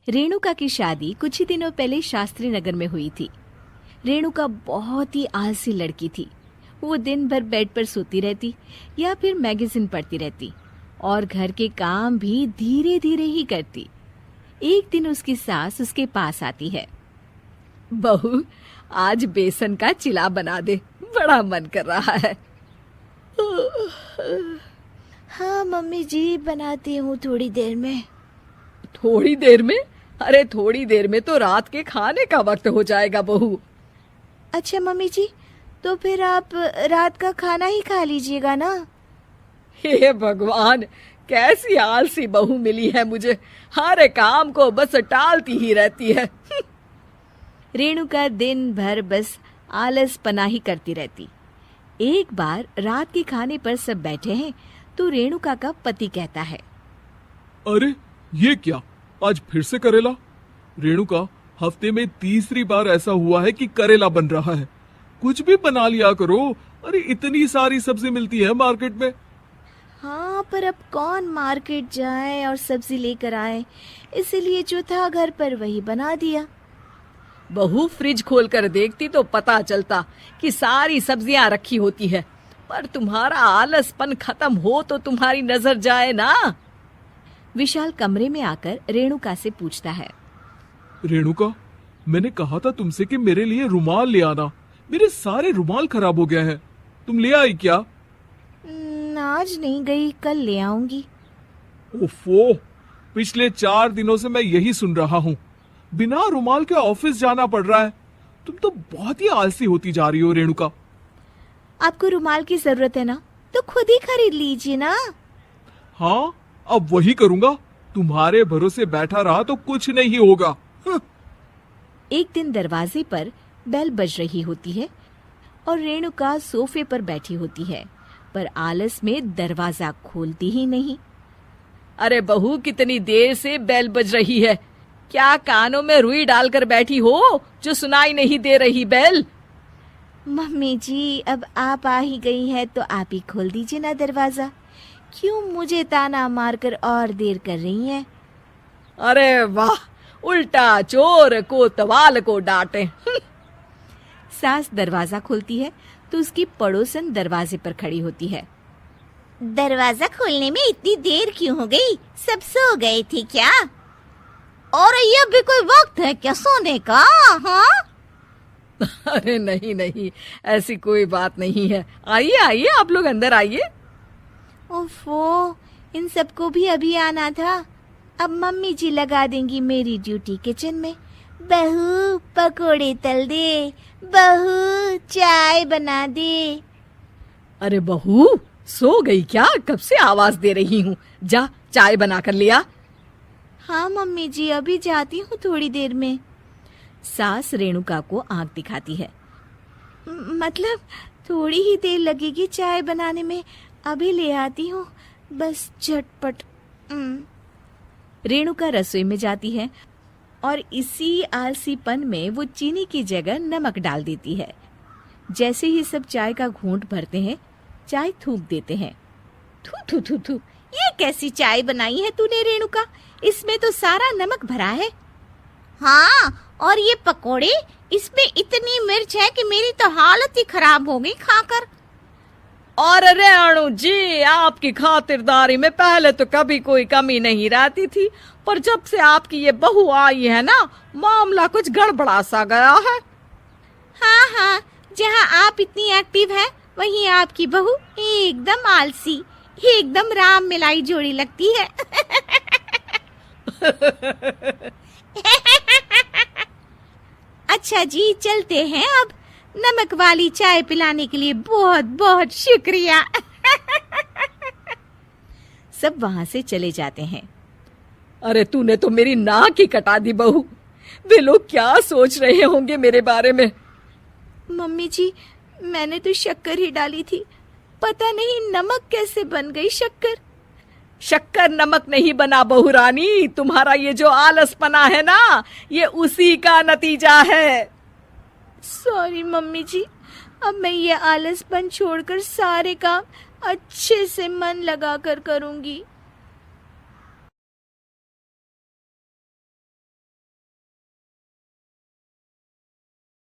रेणुका की शादी कुछ ही दिनों पहले शास्त्री नगर में हुई थी। रेणुका बहुत ही आलसी लड़की थी। वो दिन भर बेड पर सोती रहती या फिर मैगजीन पढ़ती रहती और घर के काम भी धीरे धीरे ही करती। एक दिन उसकी सास उसके पास आती है। बहू, आज बेसन का चिला बना दे, बड़ा मन कर रहा है। हाँ मम्मी जी, बनाती हूँ थोड़ी देर में। थोड़ी देर में? अरे थोड़ी देर में तो रात के खाने का वक्त हो जाएगा बहू। अच्छा मम्मी जी, तो फिर आप रात का खाना ही खा लीजिएगा ना। हे भगवान, कैसी आलसी बहू मिली है मुझे। हर काम को बस टालती ही रहती है। रेणुका दिन भर बस आलस पना ही करती रहती। एक बार रात के खाने पर सब बैठे हैं तो रेणुका का पति कहता है, अरे ये क्या, आज फिर से करेला? रेणुका, हफ्ते में तीसरी बार ऐसा हुआ है कि करेला बन रहा है। कुछ भी बना लिया करो। अरे इतनी सारी सब्जी मिलती है मार्केट में। हाँ, पर अब कौन मार्केट जाए और सब्जी लेकर आए, इसलिए जो था घर पर वही बना दिया। बहू, फ्रिज खोल कर देखती तो पता चलता कि सारी सब्जियां रखी होती है। पर तुम्हारा आलसपन खत्म हो तो तुम्हारी नजर जाए ना। विशाल कमरे में आकर रेणुका से पूछता है, रेणुका, मैंने कहा था तुमसे कि मेरे लिए रुमाल ले आना। मेरे सारे रुमाल खराब हो गए हैं। तुम ले आई क्या? आज नहीं गई, कल ले आऊंगी। ओफो, पिछले 4 दिनों से मैं यही सुन रहा हूँ। बिना रुमाल के ऑफिस जाना पड़ रहा है। तुम तो बहुत ही आलसी होती जा रही हो रेणुका। आपको रुमाल की जरूरत है ना, तो खुद ही खरीद लीजिए ना। हाँ, अब वही करूंगा। तुम्हारे भरोसे बैठा रहा तो कुछ नहीं होगा। एक दिन दरवाजे पर बेल बज रही होती है और रेणुका सोफे पर बैठी होती है, पर आलस में दरवाजा खोलती ही नहीं। अरे बहू, कितनी देर से बेल बज रही है। क्या कानों में रुई डालकर बैठी हो जो सुनाई नहीं दे रही बेल? मम्मी जी, अब आप आ ही गई हैं तो आप ही खोल दीजिए ना दरवाजा। क्यों मुझे ताना मारकर और देर कर रही हैं? अरे वाह, उल्टा चोर को तवाल को डांटे। सास दरवाजा खोलती है तो उसकी पड़ोसन दरवाजे पर खड़ी होती है। दरवाजा खोलने में इतनी देर क्यों हो गई? सब सो गए थे क्या? और ये भी कोई वक्त है क्या सोने का? हाँ? अरे नहीं नहीं, ऐसी कोई बात नहीं है। आइए आइए, आप लोग अंदर आइए। ओफो, इन सबको भी अभी आना था। अब मम्मी जी लगा देंगी मेरी ड्यूटी किचन में। बहू पकोड़े तल दे, बहू चाय बना दे। अरे बहू, सो गई क्या? कब से आवाज दे रही हूँ। जा, चाय बना कर लिया। हाँ मम्मी जी, अभी जाती हूँ थोड़ी देर में। सास रेणुका को आंख दिखाती है। मतलब थोड़ी ही देर लगेगी चाय बनाने में, अभी ले आती हूँ, बस झटपट। रेणुका रसोई में जाती है और इसी आलसीपन में वो चीनी की जगह नमक डाल देती है। जैसे ही सब चाय का घूंट भरते हैं, चाय थूक देते हैं। थू थू थू थू, ये कैसी चाय बनाई है तूने रेणुका? इसमें तो सारा नमक भरा है। हाँ, और ये पकोड़े, इसमें इतनी मिर्च है कि मेरी तो हालत ही खराब हो गई खाकर। और रेणु जी, आपकी खातिरदारी में पहले तो कभी कोई कमी नहीं रहती थी, पर जब से आपकी ये बहू आई है ना, मामला कुछ गड़बड़ा सा गया है। हाँ हाँ, जहाँ आप इतनी एक्टिव हैं, वहीं आपकी बहू एकदम आलसी, एकदम राम मिलाई जोड़ी लगती है। अच्छा जी, चलते हैं अब। नमक वाली चाय पिलाने के लिए बहुत बहुत शुक्रिया। सब वहां से चले जाते हैं। अरे तूने तो मेरी नाक ही कटा दी बहू। वे लोग क्या सोच रहे होंगे मेरे बारे में? मम्मी जी, मैंने तो शक्कर ही डाली थी, पता नहीं नमक कैसे बन गई शक्कर। शक्कर नमक नहीं बना बहू रानी, तुम्हारा ये जो आलसपना है ना, ये उसी का नतीजा है। सॉरी मम्मी जी, अब मैं ये आलसपन छोड़कर सारे काम अच्छे से मन लगाकर करूंगी।